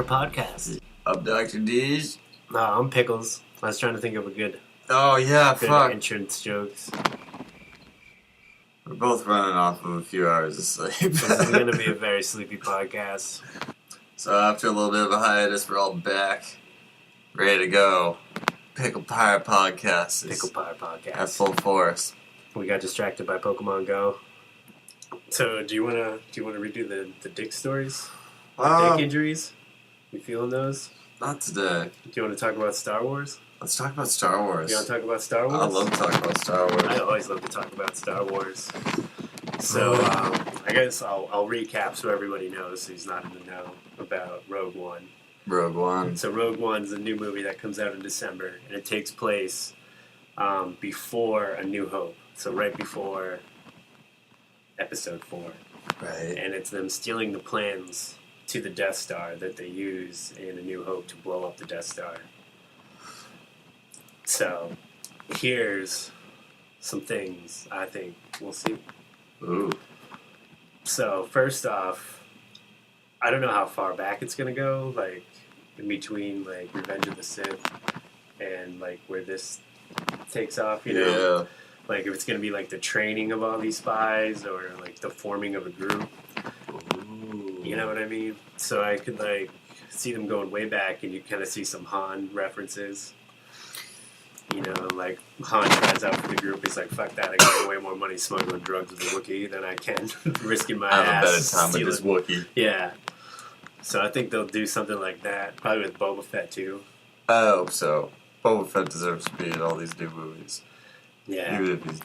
Pirate Podcast. I'm Dr. Deej. No, I'm Pickles. I was trying to think of a good entrance jokes. We're both running off of a few hours of sleep. This is going to be a very sleepy podcast. So after a little bit of a hiatus, we're all back, ready to go. Pickled Pirate Podcast is Pickled Pirate Podcast. at full force. We got distracted by Pokemon Go. So do you want to redo the dick stories? Dick injuries? You feeling those? Not today. Do you want to talk about Star Wars? Let's talk about Star Wars. You want to talk about Star Wars? I love to talk about Star Wars. I always love to talk about Star Wars. So I guess I'll recap so everybody knows who's not in the know about Rogue One. Rogue One. So Rogue One's a new movie that comes out in December, and it takes place before A New Hope. So right before Episode 4. Right. And it's them stealing the plans to the Death Star that they use in A New Hope to blow up the Death Star. So here's some things I think we'll see. Ooh. So first off, I don't know how far back it's gonna go, like in between like Revenge of the Sith and like where this takes off, you know? Yeah. Like if it's gonna be like the training of all these spies or like the forming of a group. Ooh. You know what I mean? So I could like see them going way back and you kinda see some Han references. You know, like Han tries out for the group. He's like, "Fuck that! I got way more money smuggling drugs with a Wookiee than I can risking my I have ass." a better time with this Wookiee. Yeah. So I think they'll do something like that. Probably with Boba Fett too. I hope so. Boba Fett deserves to be in all these new movies. Yeah. Even if he's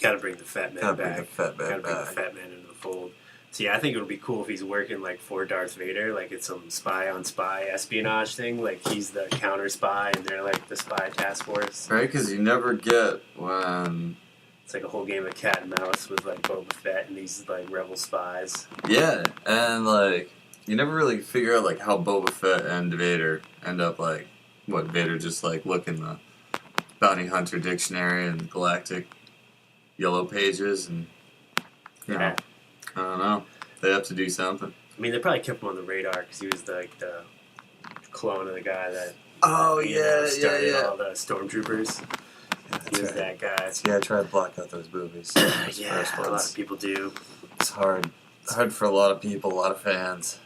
Gotta bring the Fat Man back. bring the Fat Man Gotta bring the back. Fat Man into the fold. So yeah, I think it would be cool if he's working like for Darth Vader, like it's some spy on spy espionage thing. Like he's the counter spy and they're like the spy task force. Right, because you never get when... It's like a whole game of cat and mouse with like Boba Fett and these like rebel spies. Yeah, and like, you never really figure out like how Boba Fett and Vader end up like, what, Vader just like look in the Bounty Hunter Dictionary and Galactic Yellow Pages and, you know, I don't know. They have to do something. I mean, they probably kept him on the radar because he was like the clone of the guy that started all the stormtroopers. Yeah, He was that guy. Yeah, I try to block out those movies. Yeah, a lot of people do. It's hard. It's hard for a lot of people, a lot of fans.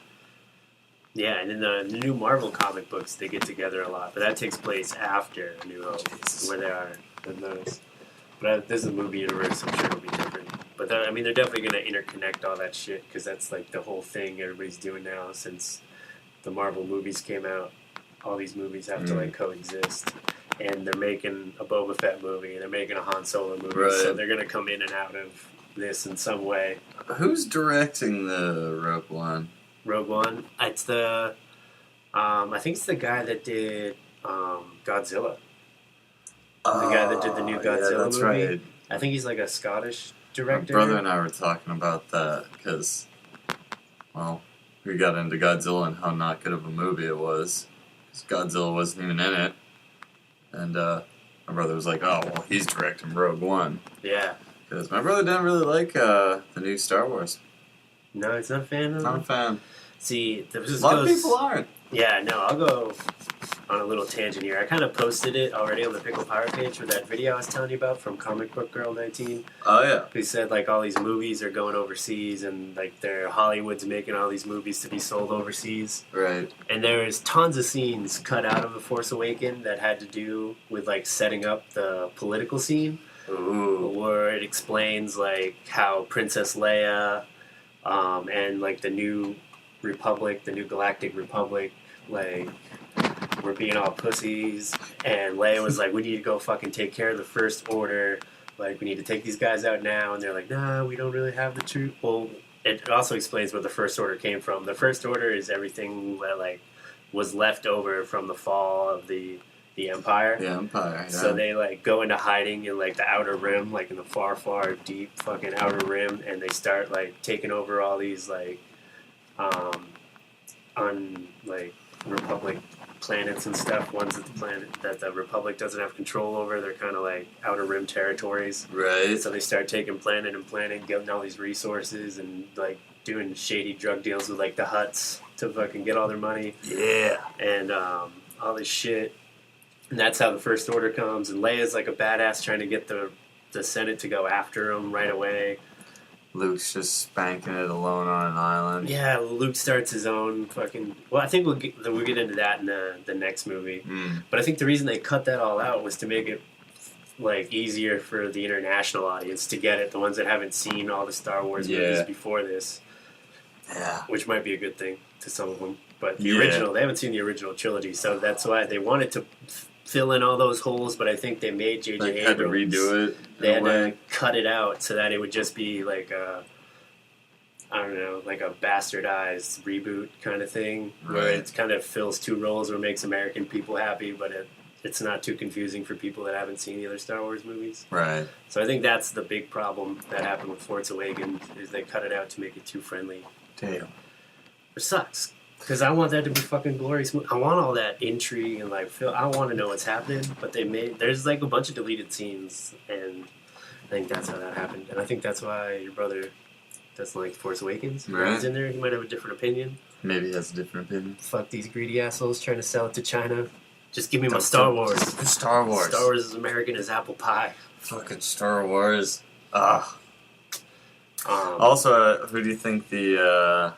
Yeah, and in the new Marvel comic books, they get together a lot, but that takes place after A New Hope, where they are in those. But this is a movie universe, I'm sure it'll be different. But I mean, they're definitely going to interconnect all that shit, because that's like the whole thing everybody's doing now since the Marvel movies came out. All these movies have to like coexist. And they're making a Boba Fett movie, and they're making a Han Solo movie, so they're going to come in and out of this in some way. Who's directing the Rogue One? Rogue One? It's the... I think it's the guy that did Godzilla. The guy that did the new Godzilla movie. Right. I think he's like a Scottish director. My brother and I were talking about that because, well, we got into Godzilla and how not good of a movie it was. Because Godzilla wasn't even in it. And my brother was like, "Oh, well, he's directing Rogue One." Yeah. Because my brother didn't really like the new Star Wars. No, he's not a fan of Not a them? fan. See, A lot of people aren't. Yeah, no, I'll go on a little tangent here. I kind of posted it already on the Pickle Pirate page for that video I was telling you about from Comic Book Girl 19. Oh, yeah. Who said, like, all these movies are going overseas and, like, Hollywood's making all these movies to be sold overseas. Right. And there's tons of scenes cut out of The Force Awakens that had to do with, like, setting up the political scene. Ooh. Where it explains, like, how Princess Leia and, like, the new Republic, the new Galactic Republic, like, we're being all pussies, and Leia was like, we need to go fucking take care of the First Order, like, we need to take these guys out now, and they're like, nah, we don't really have the truth. Well, it also explains where the First Order came from. The First Order is everything that, like, was left over from the fall of the Empire. The Empire, yeah. So they, like, go into hiding in, like, the Outer Rim, like, in the far, far, deep fucking Outer Rim, and they start, like, taking over all these, like, Republic planets and stuff, ones that the Republic doesn't have control over. They're kind of like Outer Rim territories. Right. So they start taking planet and planet, getting all these resources and like doing shady drug deals with like the Hutts to fucking get all their money. Yeah. And all this shit. And that's how the First Order comes. And Leia's like a badass trying to get the Senate to go after him right away. Luke's just spanking it alone on an island. Yeah, Luke starts his own fucking... Well, I think we'll get into that in the next movie. But I think the reason they cut that all out was to make it like easier for the international audience to get it, the ones that haven't seen all the Star Wars movies before this. Yeah. Which might be a good thing to some of them. But the original, they haven't seen the original trilogy, so that's why they wanted to fill in all those holes, but I think they made J.J. Like, Abrams... had to redo it. They had to cut it out so that it would just be like a... I don't know, like a bastardized reboot kind of thing, where it kind of fills two roles or makes American people happy, but it's not too confusing for people that haven't seen the other Star Wars movies. Right. So I think that's the big problem that happened with Force Awakens, is they cut it out to make it too friendly. Damn. Which sucks, because I want that to be fucking glorious. I want all that intrigue and like I want to know what's happening, but there's like a bunch of deleted scenes, and I think that's how that happened, and I think that's why your brother doesn't like Force Awakens. Right. He's in there, he might have a different opinion. Maybe he has a different opinion. Fuck these greedy assholes trying to sell it to China. Just give me my Star Wars. Star Wars. Star Wars is as American as apple pie. Fucking Star Wars. Ugh. Um, Also, who do you think the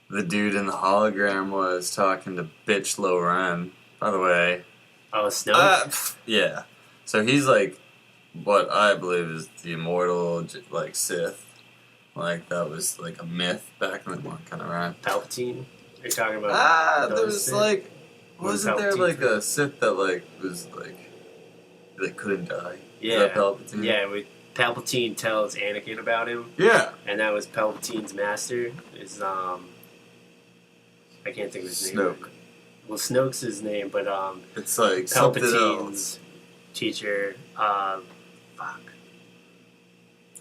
dude in the hologram was talking to bitch Loren? By the way. Oh, Snow? Yeah. So he's like what I believe is the immortal like Sith. Like that was like a myth back in the one kind of right. Palpatine? Are you talking about? There's Sith? like, wasn't there Palpatine like a Sith that like was like that couldn't die? Yeah. Is that Palpatine? Yeah, Palpatine tells Anakin about him. Yeah. And that was Palpatine's master. Is I can't think of his name. Snoke. Well, Snoke's his name, but It's like something else. Palpatine's teacher. Fuck.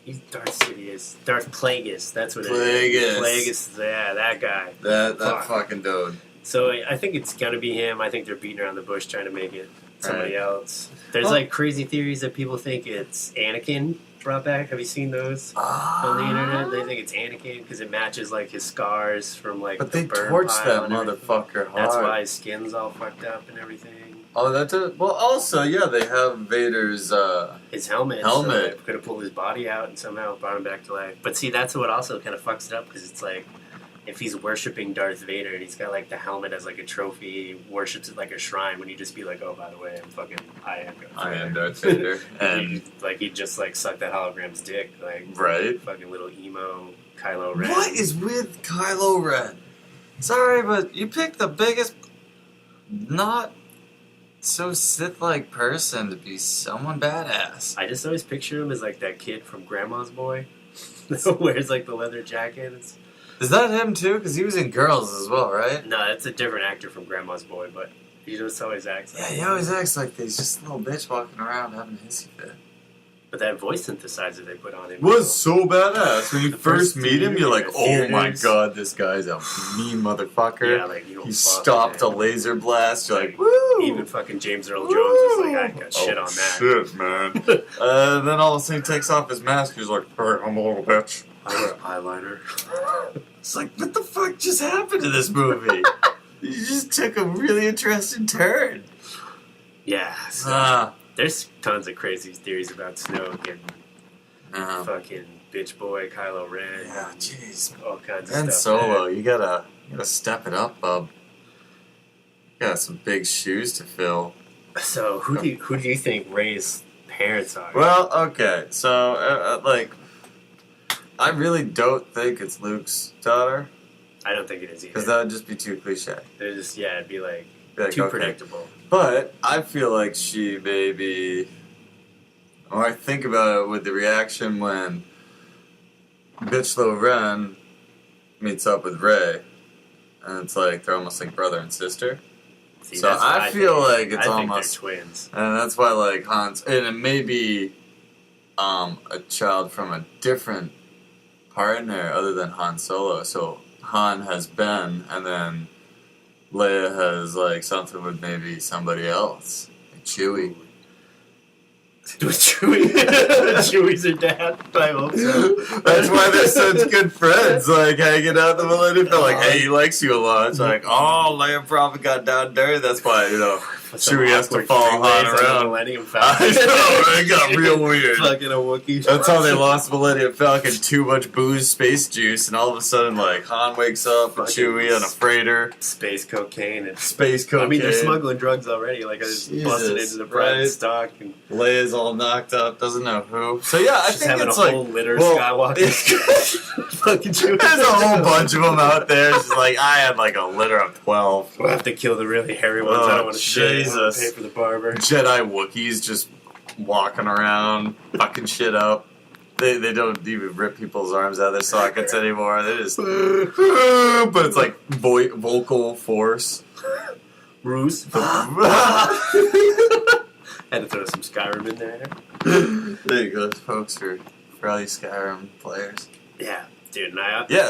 He's Darth Sidious. Darth Plagueis. That's what it is. Plagueis. Yeah, that guy. That fucking dude. So I think it's gonna be him. I think they're beating around the bush trying to make it somebody else. There's like crazy theories that people think it's Anakin brought back. Have you seen those on the internet? They think it's Anakin because it matches like his scars from like. But the they burn torched pile that and everything. motherfucker hard. That's why his skin's all fucked up and everything. Oh, that's it. Well, also, yeah, they have Vader's his helmet. So they could have pulled his body out and somehow brought him back to life. But see, that's what also kind of fucks it up because it's like if he's worshiping Darth Vader and he's got like the helmet as like a trophy, he worships it like a shrine. When you just be like, oh, by the way, I am Darth Vader, and he'd just like suck that hologram's dick, like right, fucking little emo Kylo Ren. What is with Kylo Ren? Sorry, but you picked the biggest, not so Sith-like person to be someone badass. I just always picture him as like that kid from Grandma's Boy that wears like the leather jacket. Is that him too? Because he was in Girls as well, right? No, that's a different actor from Grandma's Boy, but he just always acts like he always acts like he's just a little bitch walking around having a hissy fit. But that voice synthesizer they put on him was so badass. When you first meet him, you're like, oh my theaters. god, this guy's a mean motherfucker. Yeah, like, you don't he fuck stopped with a it. laser blast. You're like, woo! Even fucking James Earl Jones was like, I got shit on that. Shit, man. Then all of a sudden he takes off his mask. He's like, hey, I'm a little bitch. I wear eyeliner. It's like, what the fuck just happened to this movie? You just took a really interesting turn. Yeah. So there's tons of crazy theories about Snoke and fucking bitch boy Kylo Ren. Yeah, jeez. All kinds of And stuff. Solo, you gotta step it up, bub. You got some big shoes to fill. So who do you think Rey's parents are? Well, okay, so I really don't think it's Luke's daughter. I don't think it is either. Because that would just be too cliche. It'd be like Too predictable. But I feel like she maybe, or I think about it with the reaction when bitch Loren meets up with Rey, and it's like they're almost like brother and sister. See, so I feel like it's almost they're twins, and that's why like Han's, and it may be a child from a different partner other than Han Solo. So Han has Ben, and then Leia has like something with maybe somebody else, like Chewie. With Chewie. Chewie's her dad. I hope so. That's why they're such good friends. Like, hanging out in the Millennium Falcon. Like, hey, he likes you a lot. It's like, oh, Leia probably got down dirty. That's why, Chewie has to follow Han around. Millennium Falcon. I know, it got real weird. Fucking a Wookiee. That's how they lost Millennium Falcon. Too much booze, space juice, and all of a sudden, like, Han wakes up with Chewie on a freighter. Space cocaine and Space cocaine. I mean, they're smuggling drugs already. Like, I just busted into the private stock. And Leia's all knocked up, doesn't know who. So yeah, I think having it's a whole litter of Skywalker. Fucking Chewie. There's a whole bunch of them out there. She's like, I had like a litter of 12. We'll have to kill the really hairy ones. I don't want to shave. Pay for the barber. Jedi Wookiees just walking around, fucking shit up. They don't even rip people's arms out of their sockets anymore. They just, but it's like vocal force. Ruse. Had to throw some Skyrim in there. There you go, folks, for all you Skyrim players. Yeah, dude.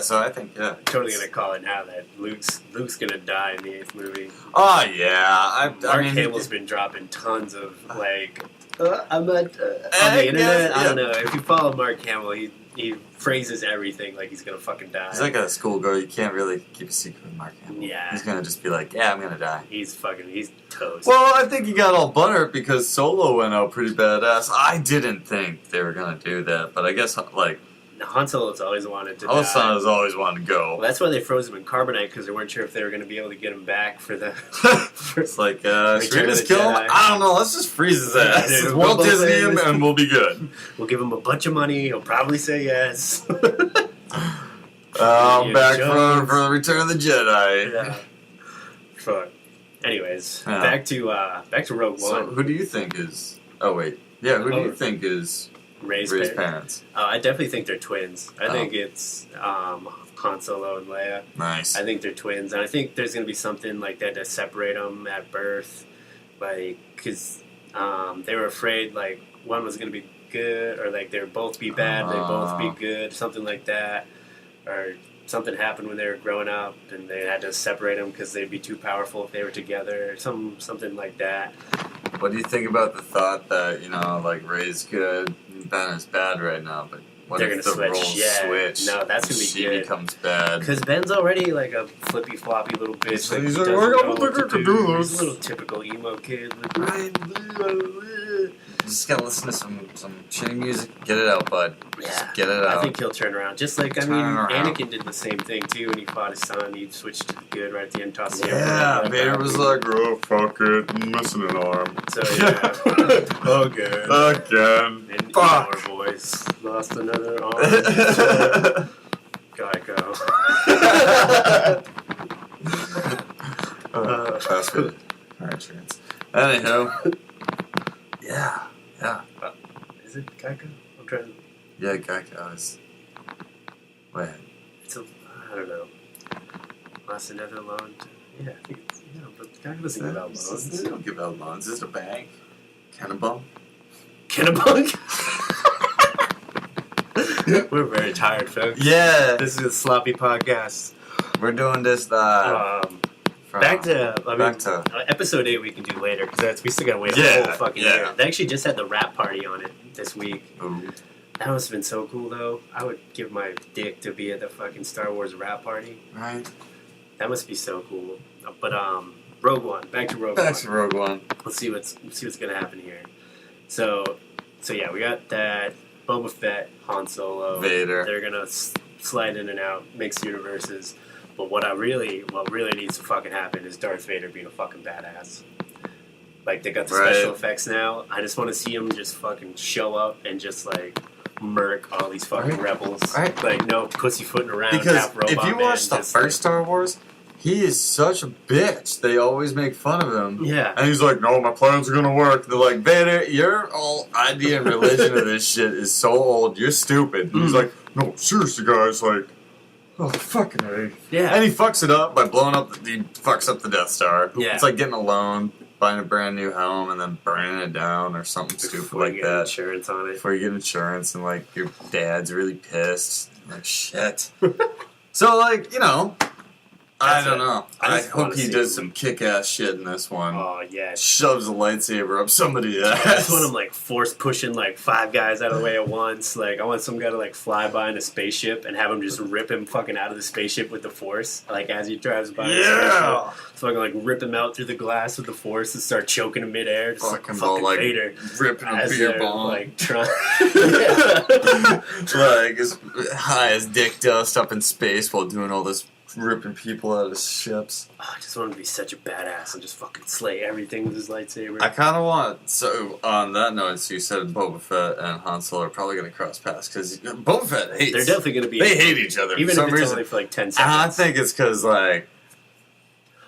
So I think, I'm totally gonna call it now that Luke's gonna die in the 8th movie. Oh yeah, Mark Hamill's been dropping tons of like. I'm not on the internet. Yeah. I don't know. If you follow Mark Hamill, he phrases everything like he's gonna fucking die. He's like a schoolgirl. You can't really keep a secret with Mark Hamill. Yeah. He's gonna just be like, yeah, I'm gonna die. He's toast. Well, I think he got all butthurt because Solo went out pretty badass. I didn't think they were gonna do that, but I guess like Han Solo's always wanted to die. Han Solo's always wanted to go. Well, that's why they froze him in carbonite, because they weren't sure if they were going to be able to get him back for the... It's like, should we just kill him? I don't know, let's just freeze his ass. Yeah, We'll Disney him and we'll be good. We'll give him a bunch of money, he'll probably say yes. Back for Return of the Jedi. Yeah. Fuck. Anyways, back to Rogue One. So, who do you think is... Oh, wait. Yeah, who do you think is... Rey's parents? I definitely think they're twins. I think it's Han Solo and Leia. Nice. I think they're twins, and I think there's going to be something like that to separate them at birth, like because they were afraid like one was going to be good, or like they would both be bad, they'd both be good, something like that, or something happened when they were growing up, and they had to separate them because they'd be too powerful if they were together, something like that. What do you think about the thought that, like Rey's good and Ben is bad right now, but what they're if the roles switch? No, that's going to be she good. Becomes bad. Because Ben's already like a flippy floppy little bitch. He's like, I don't think I can do this. He's a little typical emo kid. Just gotta listen to some shitty music. Get it out, bud. Just get it out. I think he'll turn around. Just like, Anakin did the same thing too when he fought his son. He switched to the good right at the end, tossed the arm. Vader was like, oh, fuck it. I'm missing an arm. So, yeah. Again. And our boys lost another arm. Geico. Fast food. Car insurance. Anyhow. Yeah. Is it Geico? I'm trying to... Yeah, Geico is... Wait. I don't know. Lost another loan. Yeah, I think it's... but Geico doesn't give out loans. They don't give out loans. It's a bank. Kennebunk. We're very tired, folks. Yeah. This is a sloppy podcast. We're doing this, back to episode 8 we can do later, because we still gotta wait a whole fucking year. They actually just had the rap party on it this week. Ooh. That must have been so cool, though. I would give my dick to be at the fucking Star Wars rap party. Right. That must be so cool. But Rogue One. Back to Rogue One. Let's see what's gonna happen here. So yeah, we got that Boba Fett, Han Solo, Vader. They're gonna slide in and out, mix universes. But what really needs to fucking happen is Darth Vader being a fucking badass. Like, they got the special effects now. I just want to see him just fucking show up and just, like, murk all these fucking rebels. Right. Like, no pussyfooting around, because half robot if you watch the first Star Wars, he is such a bitch. They always make fun of him. Yeah. And he's like, no, my plans are going to work. They're like, Vader, your whole idea and religion of this shit is so old. You're stupid. And he's like, no, seriously, guys, like... Oh, fucking A. Yeah. And he fucks it up by blowing up, he fucks up the Death Star. Yeah. It's like getting a loan, buying a brand new home, and then burning it down or something stupid like you that. get insurance on it. Before you get insurance, and like your dad's really pissed. Like, shit. So, like, I don't know. I just wanna hope he see does him. some kick-ass shit in this one. Oh yeah. Shoves a lightsaber up somebody's I ass. just want him like force pushing like 5 guys out of the way at once. Like I want some guy to like fly by in a spaceship and have him just rip him fucking out of the spaceship with the force. Like as he drives by. Yeah. Fucking like rip him out through the glass with the force and start choking him midair. Just Fucking like, ball, like, Vader. ripping a As beer they're, bong. like trying. Like, as high as dick dust up in space while doing all this ripping people out of ships. Oh, I just want him to be such a badass and just fucking slay everything with his lightsaber. I kind of want... So, on that note, so you said Boba Fett and Han Solo are probably going to cross paths, because Boba Fett hates... They're definitely going to be... They hate each other even for some if it's reason. only for like 10 And seconds. I think it's because, like...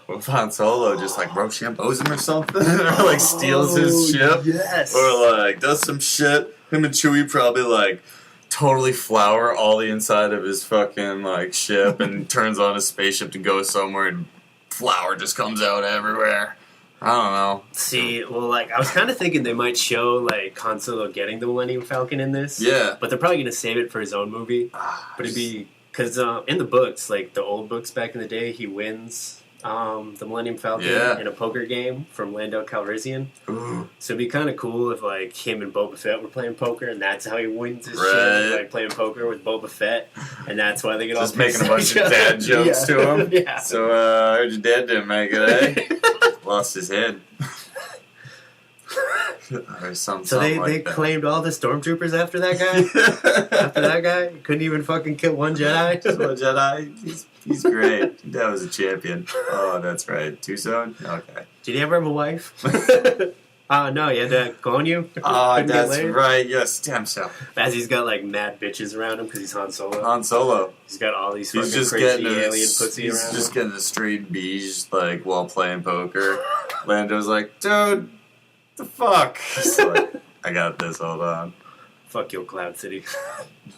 If Han Solo just, like, Rochambeaus him or something, or, like, steals his ship, Yes. or, like, does some shit, him and Chewie probably, like, totally flour all the inside of his fucking, like, ship and turns on his spaceship to go somewhere and flour just comes out everywhere. I don't know. See, well, like, I was kind of thinking they might show, like, Han Solo getting the Millennium Falcon in this. Yeah. But they're probably going to save it for his own movie. But it'd be... Because in the books, like, the old books back in the day, he wins... the Millennium Falcon in a poker game from Lando Calrissian. Ooh. So it'd be kind of cool if like him and Boba Fett were playing poker, and that's how he wins his Right. shit. Like playing poker with Boba Fett, and that's why they get Just all making a bunch pissed at of each other. dad jokes Yeah. to him. Yeah. So, I heard your dad didn't make it, eh? Lost his head. Or So something they like that. claimed all the stormtroopers after that guy. After that guy, couldn't even fucking kill one Jedi. Just one Jedi. He's great. That was a champion. Oh, that's right. Too soon? Okay. Did he ever have a wife? No, he had to clone you. Oh, Couldn't get that's laid? right. Yes, stem cell. As he's got like mad bitches around him because he's Han Solo. Han Solo. He's got all these He's fucking just crazy getting alien pussy he's around just him. getting a straight beige like while playing poker. Lando's like, dude, the fuck? He's like, I got this. Hold on. Fuck your Cloud City.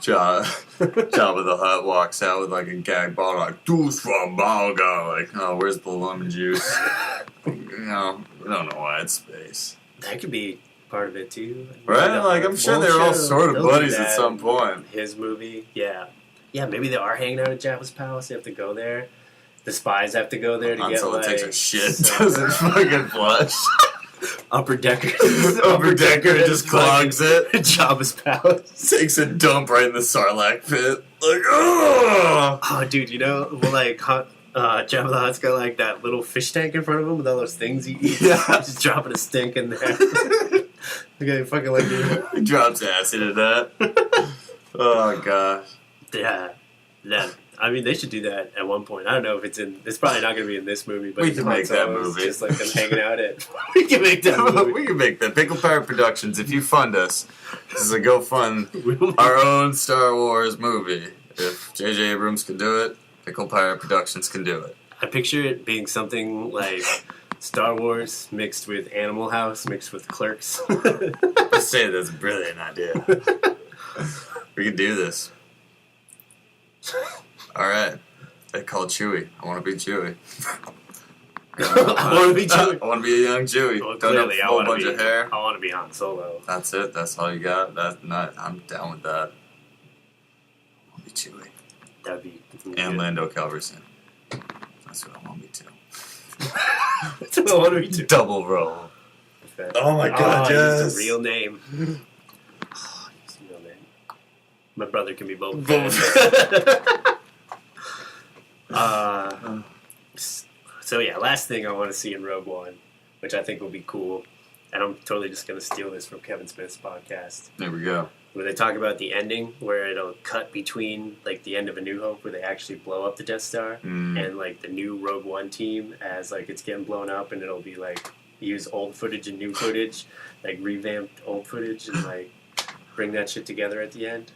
Jabba the Hutt walks out with like a gag bottle, like juice from Balga. Like, oh, where's the lemon juice? We don't know why it's space, That could be part of it too. right? Like, I'm sure they're all sort of They'll do buddies at that some in point. His movie, yeah. Maybe they are hanging out at Jabba's palace. They have to go there. The spies have to go there to Han get Solo like takes a shit, some doesn't fucking flush. upper decker. Upper Decker just clogs it. Jabba's palace. Takes a dump right in the Sarlacc pit. Like, oh! Oh, dude, like Jabba the Hutt's got like that little fish tank in front of him with all those things he eats. Yeah. Just dropping a stink in there. Okay, fucking like He drops acid in that. Oh, gosh. yeah. I mean, they should do that at one point. I don't know if it's in. It's probably not going to be in this movie, but We it's can Han make that Solo's, movie. Just like them hanging out at. We can make that movie. We can make that. Pickle Pirate Productions, if you fund us, this is a GoFund our own Star Wars movie. If J.J. Abrams can do it, Pickle Pirate Productions can do it. I picture it being something like Star Wars mixed with Animal House mixed with Clerks. Let's say that's a brilliant idea. We can do this. Alright. They call Chewie. I want to be Chewie. I want to be Chewie. I want to be a young Chewie. Well, Don't have clearly, a I whole want bunch to be. of hair. I want to be Han Solo. That's it. That's all you got. I'm down with that. I want to be Chewie. That'd be. And Lando Calrissian. That's what I want to be too. That's what I want to be too. Double roll. Okay. Oh my God, He used yes. a real name. He used a real name. My brother can be Boba Boba Fett. So yeah, last thing I want to see in Rogue One, which I think will be cool, and I'm totally just going to steal this from Kevin Smith's podcast, There we go. where they talk about the ending, where it'll cut between like the end of A New Hope, where they actually blow up the Death Star, and like the new Rogue One team as like it's getting blown up, and it'll be like use old footage and new footage, like revamped old footage, and like bring that shit together at the end.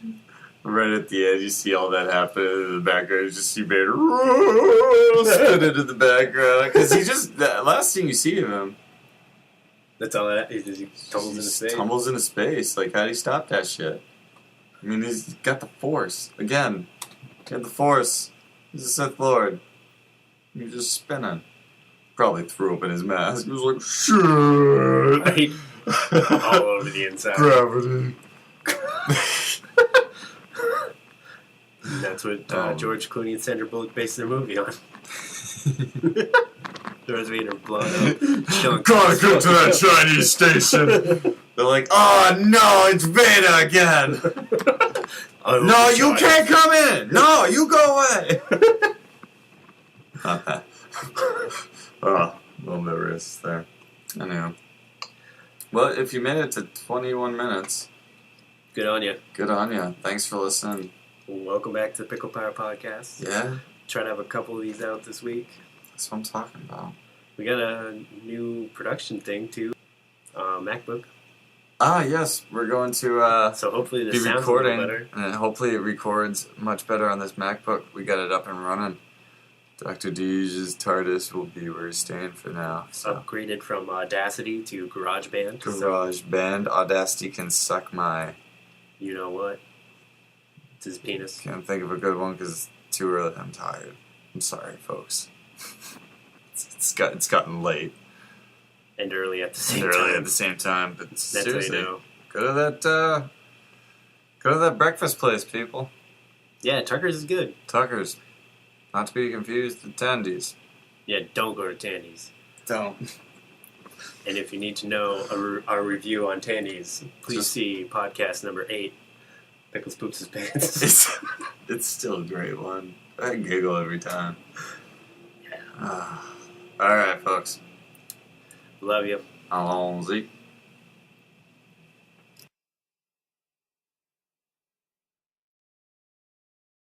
Right at the end, you see all that happen in the background. You just see Vader spin into the background. Because the last thing you see of him, That's all that is. He tumbles into just space. tumbles into space. Like, how do you stop that shit? I mean, he's got the Force. Again, he had the Force. He's a Sith Lord. He's just spinning. Probably threw up in his mask. He was like, shit. Right? All over the inside. Gravity. That's what George Clooney and Sandra Bullock based their movie on. Darth Vader blown up. Gotta get to that Chinese station. They're like, oh no, it's Vader again. No, you can't come in. No, you go away. Oh, a little bit racist there. Anyway. Well, if you made it to 21 minutes, good on you. Good on you. Thanks for listening. Welcome back to the Pickle Pirate Podcast. Yeah. Trying to have a couple of these out this week. That's what I'm talking about. We got a new production thing too. MacBook. Ah, yes. We're going to so hopefully this be sounds recording, a little better. and hopefully it records much better on this MacBook. We got it up and running. Dr. Deege's TARDIS will be where he's staying for now. So. Upgraded from Audacity to GarageBand. GarageBand. Audacity can suck my... You know what? It's his penis. Can't think of a good one because it's too early. I'm tired. I'm sorry, folks. It's gotten late. And early at the same and time. Early at the same time, but that's seriously, how you know. Go to that breakfast place, people. Yeah, Tucker's is good. Tucker's. Not to be confused with Tandy's. Yeah, don't go to Tandy's. Don't. And if you need to know our review on Tandy's, please see podcast number 8, Pickles Poops His Pants. It's still a great one. I giggle every time. Yeah. Alright, folks. Love you. Allons-y.